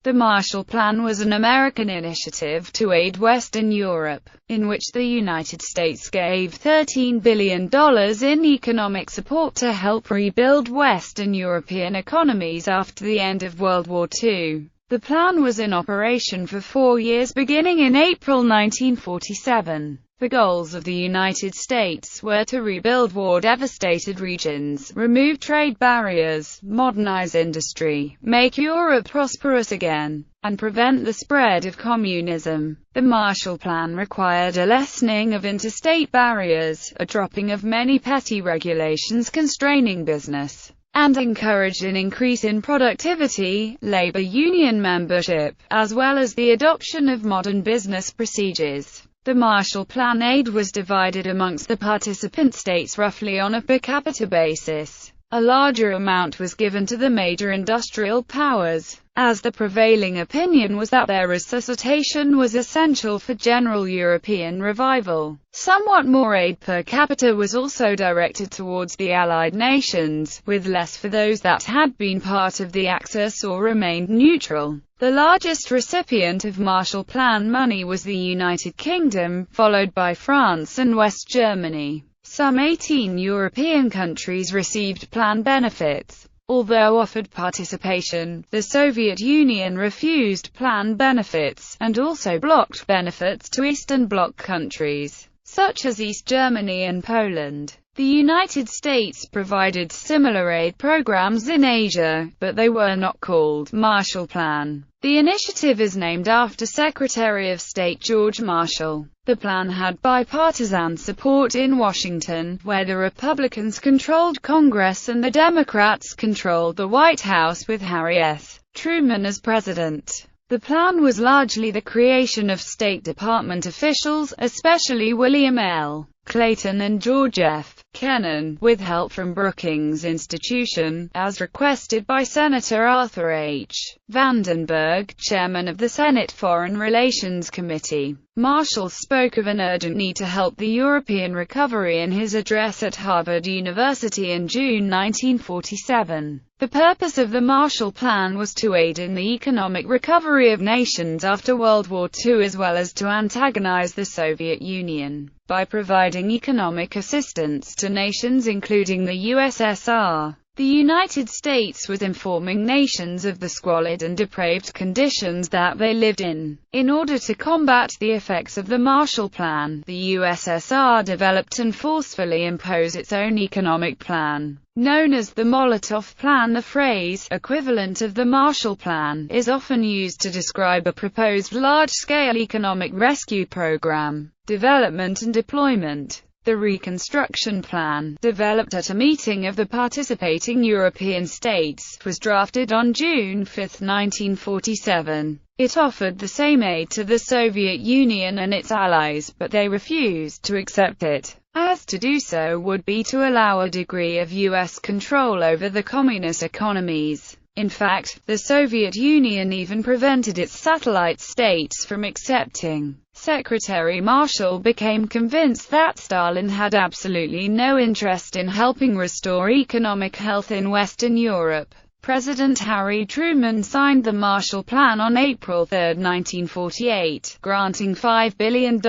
The Marshall Plan was an American initiative to aid Western Europe, in which the United States gave $13 billion in economic support to help rebuild Western European economies after the end of World War II. The plan was in operation for 4 years beginning in April 1947. The goals of the United States were to rebuild war-devastated regions, remove trade barriers, modernize industry, make Europe prosperous again, and prevent the spread of communism. The Marshall Plan required a lessening of interstate barriers, a dropping of many petty regulations constraining business, and encouraged an increase in productivity, labor union membership, as well as the adoption of modern business procedures. The Marshall Plan aid was divided amongst the participant states roughly on a per capita basis. A larger amount was given to the major industrial powers, as the prevailing opinion was that their resuscitation was essential for general European revival. Somewhat more aid per capita was also directed towards the Allied nations, with less for those that had been part of the Axis or remained neutral. The largest recipient of Marshall Plan money was the United Kingdom, followed by France and West Germany. Some 18 European countries received plan benefits. Although offered participation, the Soviet Union refused plan benefits, and also blocked benefits to Eastern Bloc countries, such as East Germany and Poland. The United States provided similar aid programs in Asia, but they were not called Marshall Plan. The initiative is named after Secretary of State George Marshall. The plan had bipartisan support in Washington, where the Republicans controlled Congress and the Democrats controlled the White House with Harry S. Truman as president. The plan was largely the creation of State Department officials, especially William L. Clayton and George F. Kennan, with help from Brookings Institution, as requested by Senator Arthur H. Vandenberg, chairman of the Senate Foreign Relations Committee. Marshall spoke of an urgent need to help the European recovery in his address at Harvard University in June 1947. The purpose of the Marshall Plan was to aid in the economic recovery of nations after World War II as well as to antagonize the Soviet Union by providing economic assistance to nations including the USSR. The United States was informing nations of the squalid and depraved conditions that they lived in. In order to combat the effects of the Marshall Plan, the USSR developed and forcefully imposed its own economic plan. Known as the Molotov Plan, the phrase, equivalent of the Marshall Plan, is often used to describe a proposed large-scale economic rescue program, development and deployment. The Reconstruction Plan, developed at a meeting of the participating European states, was drafted on June 5, 1947. It offered the same aid to the Soviet Union and its allies, but they refused to accept it, as to do so would be to allow a degree of U.S. control over the communist economies. In fact, the Soviet Union even prevented its satellite states from accepting. Secretary Marshall became convinced that Stalin had absolutely no interest in helping restore economic health in Western Europe. President Harry Truman signed the Marshall Plan on April 3, 1948, granting $5 billion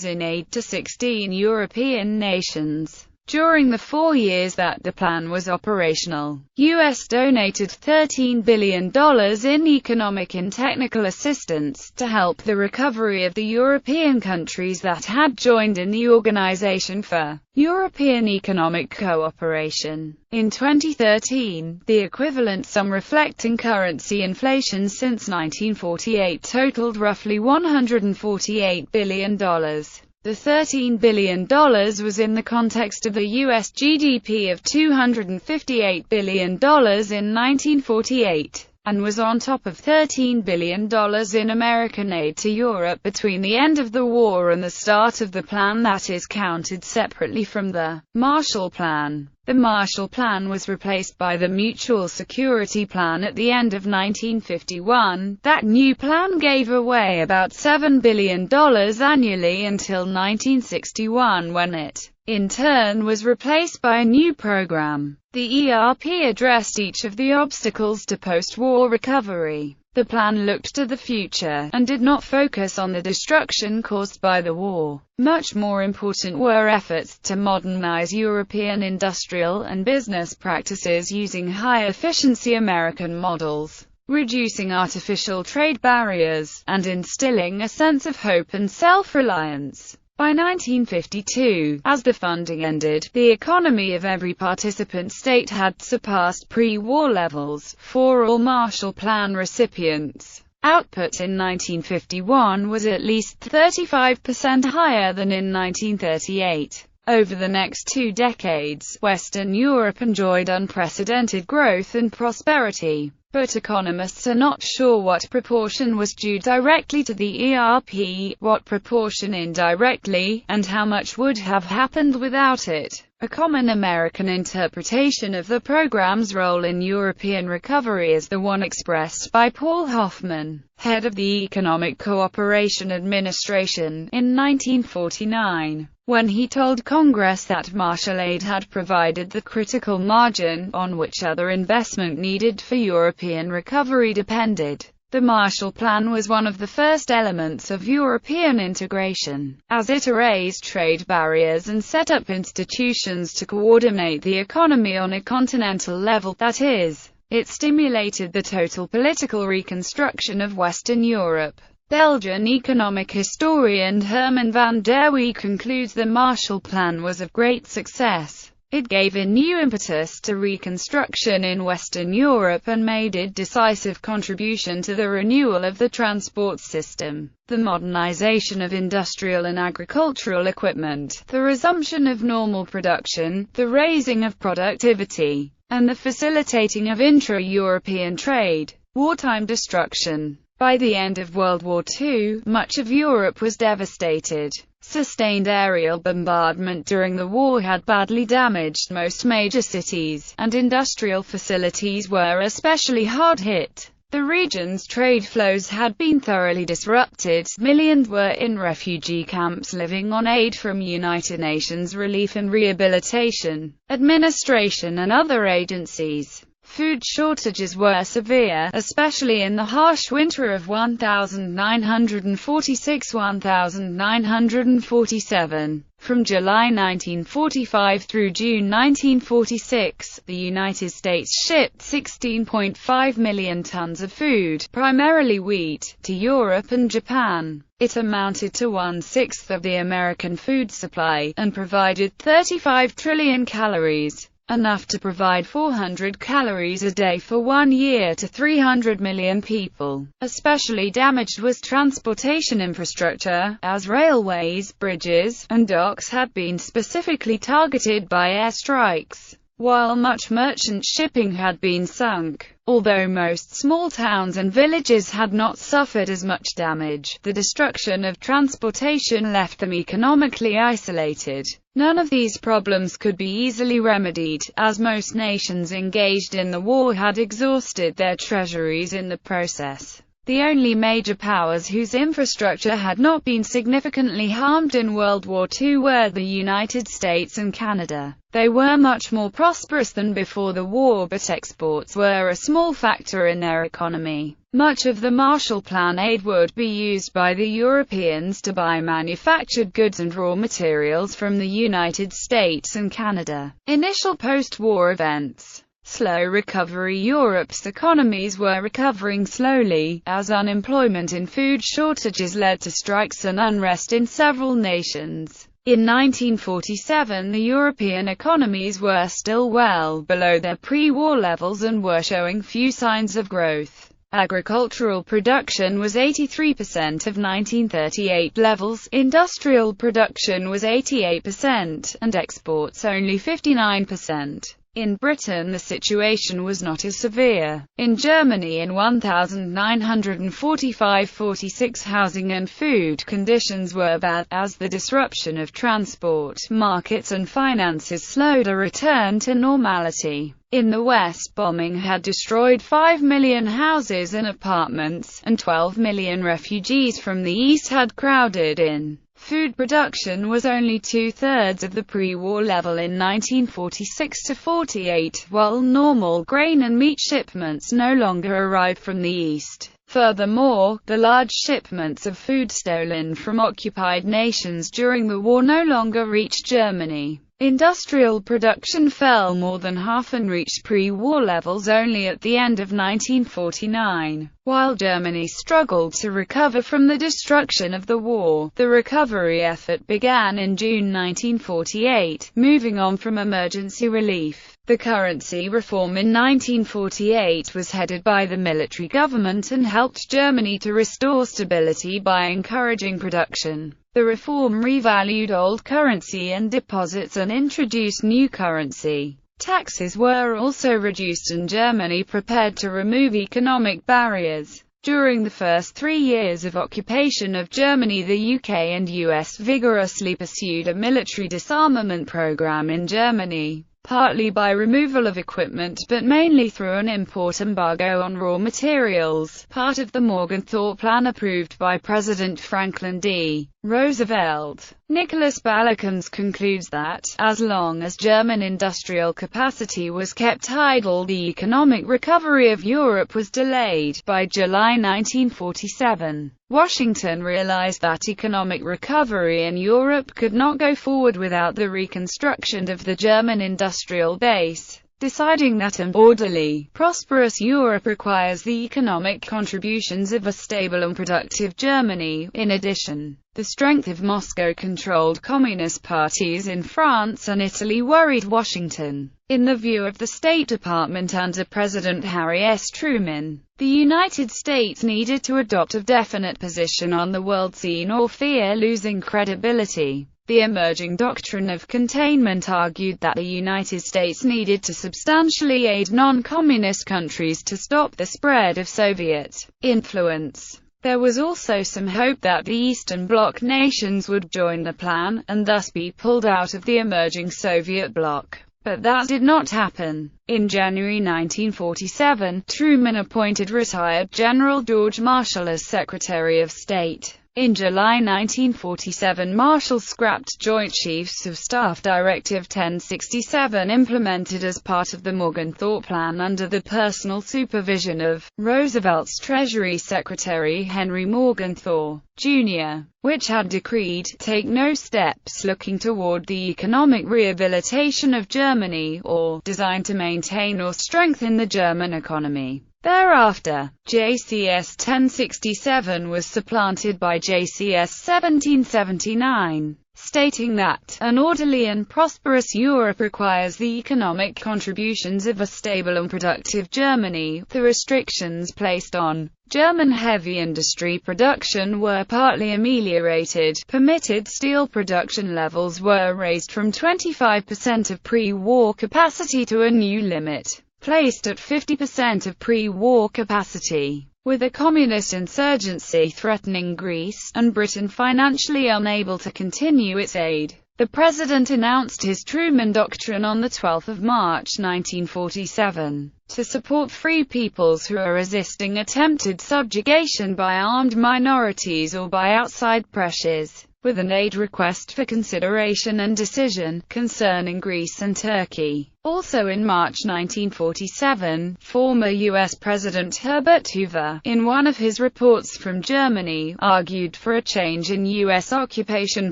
in aid to 16 European nations. During the 4 years that the plan was operational, U.S. donated $13 billion in economic and technical assistance to help the recovery of the European countries that had joined in the Organization for European Economic Cooperation. In 2013, the equivalent sum reflecting currency inflation since 1948 totaled roughly $148 billion. The $13 billion was in the context of the U.S. GDP of $258 billion in 1948, and was on top of $13 billion in American aid to Europe between the end of the war and the start of the plan, that is counted separately from the Marshall Plan. The Marshall Plan was replaced by the Mutual Security Plan at the end of 1951. That new plan gave away about $7 billion annually until 1961, when it, in turn, was replaced by a new program. The ERP addressed each of the obstacles to post-war recovery. The plan looked to the future, and did not focus on the destruction caused by the war. Much more important were efforts to modernize European industrial and business practices using high-efficiency American models, reducing artificial trade barriers, and instilling a sense of hope and self-reliance. By 1952, as the funding ended, the economy of every participant state had surpassed pre-war levels. For all Marshall Plan recipients, output in 1951 was at least 35% higher than in 1938. Over the next 2 decades, Western Europe enjoyed unprecedented growth and prosperity. But economists are not sure what proportion was due directly to the ERP, what proportion indirectly, and how much would have happened without it. A common American interpretation of the program's role in European recovery is the one expressed by Paul Hoffman, head of the Economic Cooperation Administration, in 1949. When he told Congress that Marshall Aid had provided the critical margin, on which other investment needed for European recovery depended. The Marshall Plan was one of the first elements of European integration, as it erased trade barriers and set up institutions to coordinate the economy on a continental level, that is, it stimulated the total political reconstruction of Western Europe. Belgian economic historian Herman van der Wee concludes the Marshall Plan was of great success. It gave a new impetus to reconstruction in Western Europe and made a decisive contribution to the renewal of the transport system, the modernization of industrial and agricultural equipment, the resumption of normal production, the raising of productivity, and the facilitating of intra-European trade. Wartime destruction. By the end of World War II, much of Europe was devastated. Sustained aerial bombardment during the war had badly damaged most major cities, and industrial facilities were especially hard hit. The region's trade flows had been thoroughly disrupted. Millions were in refugee camps living on aid from United Nations Relief and Rehabilitation Administration and other agencies. Food shortages were severe, especially in the harsh winter of 1946–1947. From July 1945 through June 1946, the United States shipped 16.5 million tons of food, primarily wheat, to Europe and Japan. It amounted to 1/6 of the American food supply, and provided 35 trillion calories. Enough to provide 400 calories a day for 1 year to 300 million people. Especially damaged was transportation infrastructure, as railways, bridges, and docks had been specifically targeted by airstrikes, while much merchant shipping had been sunk. Although most small towns and villages had not suffered as much damage, the destruction of transportation left them economically isolated. None of these problems could be easily remedied, as most nations engaged in the war had exhausted their treasuries in the process. The only major powers whose infrastructure had not been significantly harmed in World War II were the United States and Canada. They were much more prosperous than before the war, but exports were a small factor in their economy. Much of the Marshall Plan aid would be used by the Europeans to buy manufactured goods and raw materials from the United States and Canada. Initial post-war events. Slow recovery. Europe's economies were recovering slowly, as unemployment and food shortages led to strikes and unrest in several nations. In 1947, the European economies were still well below their pre-war levels and were showing few signs of growth. Agricultural production was 83% of 1938 levels, industrial production was 88%, and exports only 59%. In Britain the situation was not as severe. In Germany in 1945–46 housing and food conditions were bad, as the disruption of transport, markets and finances slowed a return to normality. In the West, bombing had destroyed 5 million houses and apartments, and 12 million refugees from the East had crowded in. Food production was only 2/3 of the pre-war level in 1946–48, while normal grain and meat shipments no longer arrived from the East. Furthermore, the large shipments of food stolen from occupied nations during the war no longer reached Germany. Industrial production fell more than half and reached pre-war levels only at the end of 1949. While Germany struggled to recover from the destruction of the war, the recovery effort began in June 1948, moving on from emergency relief. The currency reform in 1948 was headed by the military government and helped Germany to restore stability by encouraging production. The reform revalued old currency and deposits and introduced new currency. Taxes were also reduced and Germany prepared to remove economic barriers. During the first 3 years of occupation of Germany, the UK and US vigorously pursued a military disarmament program in Germany, partly by removal of equipment but mainly through an import embargo on raw materials, part of the Morgenthau Plan approved by President Franklin D. Roosevelt. Nicholas Ballakans concludes that, as long as German industrial capacity was kept idle, the economic recovery of Europe was delayed. By July 1947, Washington realized that economic recovery in Europe could not go forward without the reconstruction of the German industrial base, deciding that an orderly, prosperous Europe requires the economic contributions of a stable and productive Germany. In addition, the strength of Moscow-controlled communist parties in France and Italy worried Washington. In the view of the State Department under President Harry S. Truman, the United States needed to adopt a definite position on the world scene or fear losing credibility. The emerging doctrine of containment argued that the United States needed to substantially aid non-communist countries to stop the spread of Soviet influence. There was also some hope that the Eastern Bloc nations would join the plan, and thus be pulled out of the emerging Soviet bloc. But that did not happen. In January 1947, Truman appointed retired General George Marshall as Secretary of State. In July 1947, Marshall scrapped Joint Chiefs of Staff Directive 1067 implemented as part of the Morgenthau Plan under the personal supervision of Roosevelt's Treasury Secretary Henry Morgenthau, Jr., which had decreed, "Take no steps looking toward the economic rehabilitation of Germany, or designed to maintain or strengthen the German economy." Thereafter, JCS 1067 was supplanted by JCS 1779, stating that, "An orderly and prosperous Europe requires the economic contributions of a stable and productive Germany." The restrictions placed on German heavy industry production were partly ameliorated. Permitted steel production levels were raised from 25% of pre-war capacity to a new limit, placed at 50% of pre-war capacity. With a communist insurgency threatening Greece, and Britain financially unable to continue its aid, the President announced his Truman Doctrine on 12 March 1947, to support free peoples who are resisting attempted subjugation by armed minorities or by outside pressures, with an aid request for consideration and decision, concerning Greece and Turkey. Also in March 1947, former U.S. President Herbert Hoover, in one of his reports from Germany, argued for a change in U.S. occupation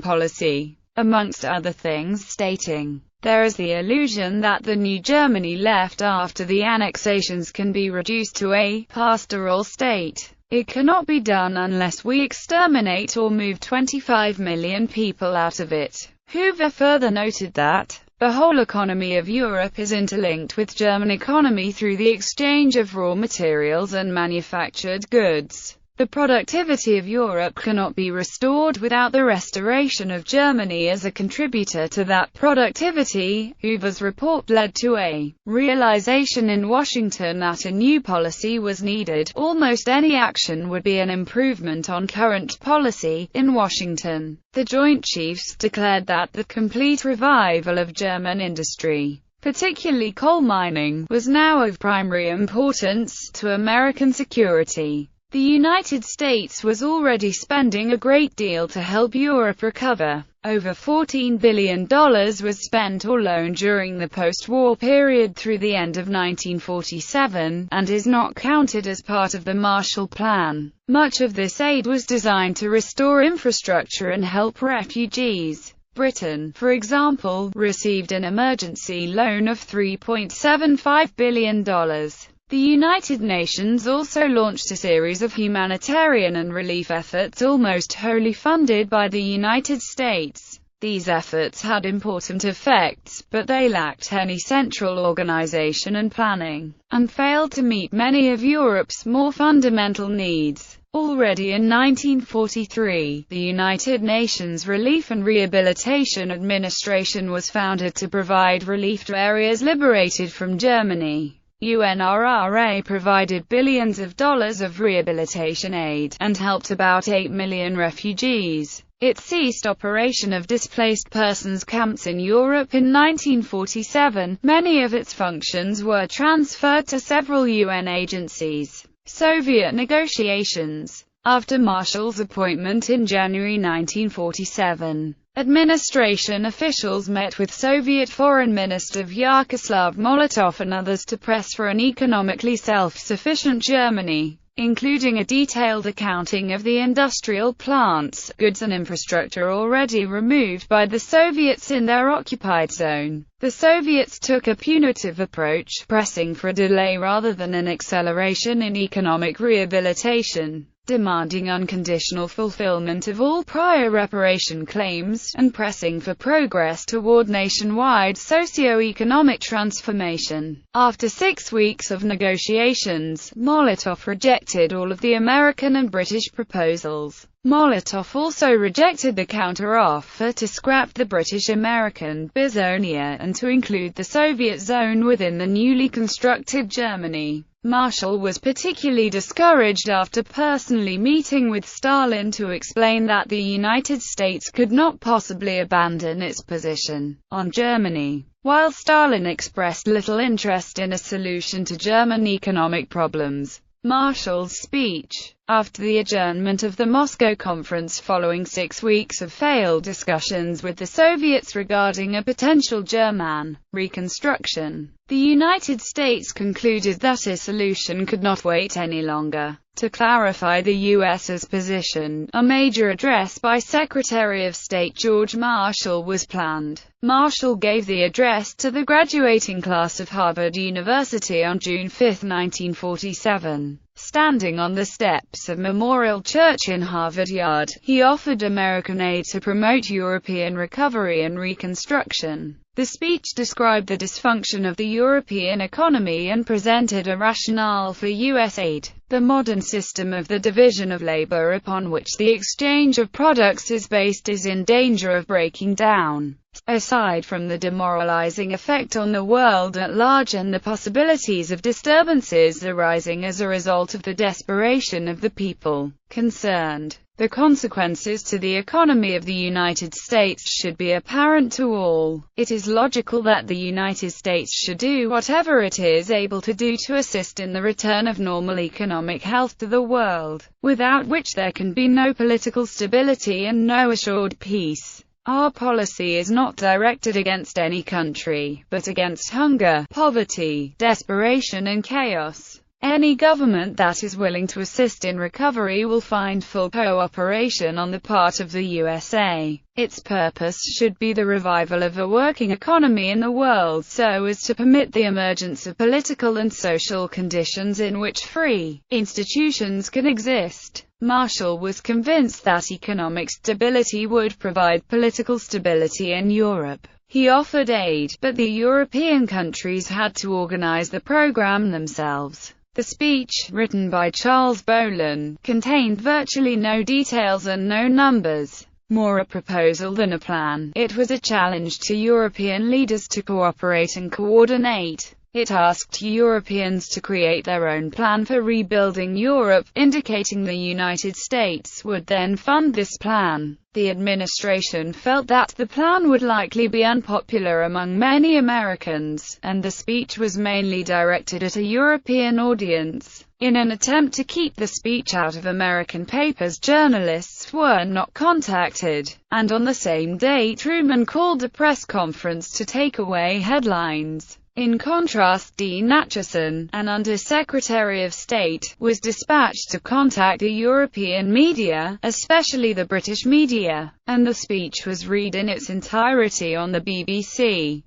policy, amongst other things stating, "There is the illusion that the new Germany left after the annexations can be reduced to a pastoral state. It cannot be done unless we exterminate or move 25 million people out of it." Hoover further noted that, "The whole economy of Europe is interlinked with German economy through the exchange of raw materials and manufactured goods. The productivity of Europe cannot be restored without the restoration of Germany as a contributor to that productivity." Hoover's report led to a realization in Washington that a new policy was needed. Almost any action would be an improvement on current policy. In Washington, the Joint Chiefs declared that the complete revival of German industry, particularly coal mining, was now of primary importance to American security. The United States was already spending a great deal to help Europe recover. Over $14 billion was spent or loaned during the post-war period through the end of 1947, and is not counted as part of the Marshall Plan. Much of this aid was designed to restore infrastructure and help refugees. Britain, for example, received an emergency loan of $3.75 billion. The United Nations also launched a series of humanitarian and relief efforts almost wholly funded by the United States. These efforts had important effects, but they lacked any central organization and planning, and failed to meet many of Europe's more fundamental needs. Already in 1943, the United Nations Relief and Rehabilitation Administration was founded to provide relief to areas liberated from Germany. UNRRA provided billions of dollars of rehabilitation aid, and helped about 8 million refugees. It ceased operation of displaced persons camps in Europe in 1947. Many of its functions were transferred to several UN agencies. Soviet negotiations. After Marshall's appointment in January 1947, administration officials met with Soviet Foreign Minister Vyacheslav Molotov and others to press for an economically self-sufficient Germany, including a detailed accounting of the industrial plants, goods and infrastructure already removed by the Soviets in their occupied zone. The Soviets took a punitive approach, pressing for a delay rather than an acceleration in economic rehabilitation, demanding unconditional fulfillment of all prior reparation claims, and pressing for progress toward nationwide socio-economic transformation. After 6 weeks of negotiations, Molotov rejected all of the American and British proposals. Molotov also rejected the counter-offer to scrap the British-American Bizonia and to include the Soviet zone within the newly constructed Germany. Marshall was particularly discouraged after personally meeting with Stalin to explain that the United States could not possibly abandon its position on Germany. While Stalin expressed little interest in a solution to German economic problems, Marshall's speech, after the adjournment of the Moscow Conference following 6 weeks of failed discussions with the Soviets regarding a potential German reconstruction, the United States concluded that a solution could not wait any longer. To clarify the U.S.'s position, a major address by Secretary of State George Marshall was planned. Marshall gave the address to the graduating class of Harvard University on June 5, 1947. Standing on the steps of Memorial Church in Harvard Yard, he offered American aid to promote European recovery and reconstruction. The speech described the dysfunction of the European economy and presented a rationale for U.S. aid. The modern system of the division of labor upon which the exchange of products is based is in danger of breaking down. Aside from the demoralizing effect on the world at large and the possibilities of disturbances arising as a result of the desperation of the people concerned, the consequences to the economy of the United States should be apparent to all. It is logical that the United States should do whatever it is able to do to assist in the return of normal economic health to the world, without which there can be no political stability and no assured peace. Our policy is not directed against any country, but against hunger, poverty, desperation and chaos. Any government that is willing to assist in recovery will find full cooperation on the part of the USA. Its purpose should be the revival of a working economy in the world so as to permit the emergence of political and social conditions in which free institutions can exist. Marshall was convinced that economic stability would provide political stability in Europe. He offered aid, but the European countries had to organize the program themselves. The speech, written by Charles Bolan, contained virtually no details and no numbers. More a proposal than a plan, it was a challenge to European leaders to cooperate and coordinate. It asked Europeans to create their own plan for rebuilding Europe, indicating the United States would then fund this plan. The administration felt that the plan would likely be unpopular among many Americans, and the speech was mainly directed at a European audience. In an attempt to keep the speech out of American papers, journalists were not contacted, and on the same day Truman called a press conference to take away headlines. In contrast, Dean Acheson, an Under-Secretary of State, was dispatched to contact the European media, especially the British media, and the speech was read in its entirety on the BBC.